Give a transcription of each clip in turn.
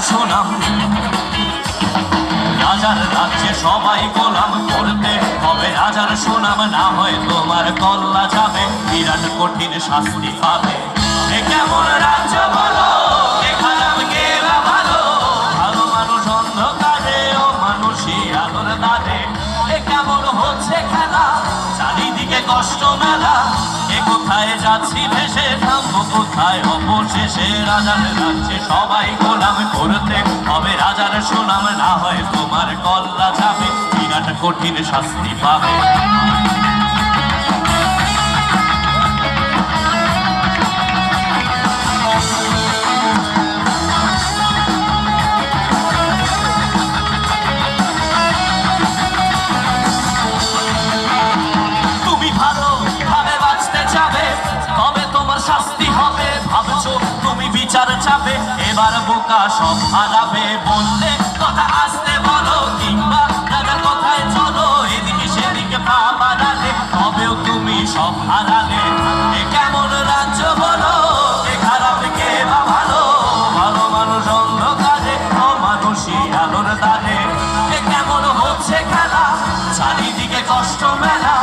সুনাম। রাজার রাজ্যে সবাই গোলাম, করতে হবে রাজার সুনাম, না হয় তোমার কল্লা যাবে, বিরাট কঠিন শাস্তি পাবে। এ কেমন রাজ্য বলো, এ খারাপ কে বা ভালো, ভালো মানুষ অন্ধকারে, ও মানুষই আলোর দ্বারে। এ কেমন হচ্ছে খেলা, চারিদিকে কষ্ট মেলা, এ কোথায় যাচ্ছি ভেসে, থামবো কোথায় অবশেষে। রাজার রাজ্যে সবাই গোলাম, করতে হবে রাজার সুনাম, না হয় তোমার কল্লা যাবে, বিরাট কঠিন শাস্তি পাবে। শাস্তি হবে ভাবছো তুমি, বিচার চাপে এবার বোকা সব হারাবে। বললে কথা আসতে বলো, কিংবা রাজার কথায় চলো, এদিকে সেদিকে পা বাড়ালে তবেও তুমি সব হারালে। এ কেমন রাজ্য বলো, এ খারাপ কে বা ভালো, ভালো মানুষ অন্ধকারে, ও মানুষই আলোর দ্বারে। এ কেমন হচ্ছে খেলা, চারিদিকে কষ্ট মেলা,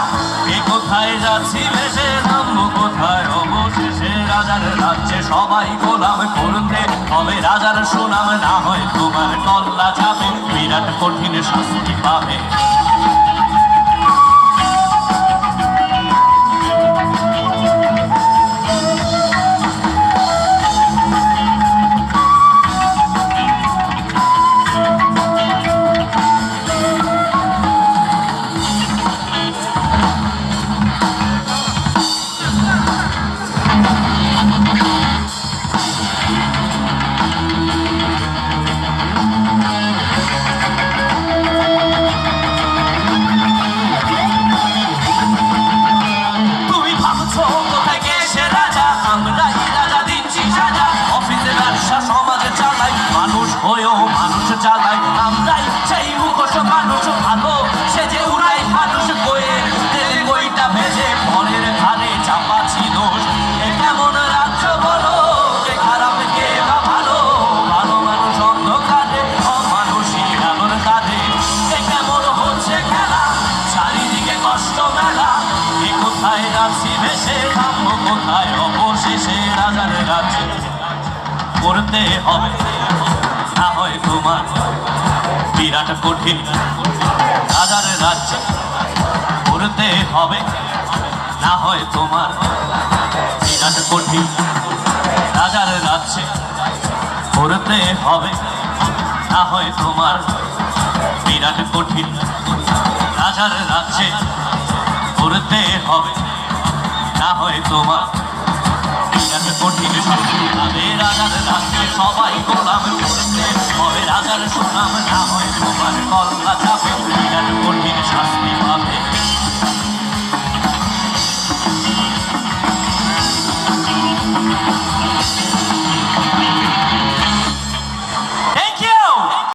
এ কোথায় যাচ্ছি ভেসে, নামবো কোথায় অবশেষে। রাজার রাজ্যে সবাই গোলাম, করতে হবে রাজার সুনাম, না হয় তোমার কল্লা যাবে, বিরাট কঠিন শাস্তি পাবে। মানুষ হয়েও মানুষ জ্বালাই, আমরাই সেই মুখোশ মানুষ, ভালো সে যে উড়াই মানুষ, বইয়ের তেলে বইটা ভেজে পরের ঘাড়ে চাপা ছিল। এ কেমন রাজ্য বলো, কে খারাপ কে বা ভালো, ভালো মানুষ অন্ধকারে, অমানুষই আলোর কাঁধে। এ কেমন হচ্ছে খেলা, চারিদিকে কষ্ট মেলা, এ কোথায় যাচ্ছি ভেসে, থামবো কোথায় অবশেষে। রাজার রাজ্যে করতে হবে না হয় তোমার বিরাট কঠিন, রাজার রাজ্যে করতে হবে না হয় তোমার বিরাট কঠিন, রাজার রাজ্যে করতে হবে না হয় তোমার বিরাট কঠিন, রাজার রাজ্যে করতে হবে না হয় তোমার বিরাট কঠিন শাস্তি পাবে। রাজার রাজ্যে সবাই গোলাম, করতে হবে রাজার সুনাম, না হয় তোমার কল্লা যাবে, বিরাট কঠিন শাস্তি পাবে।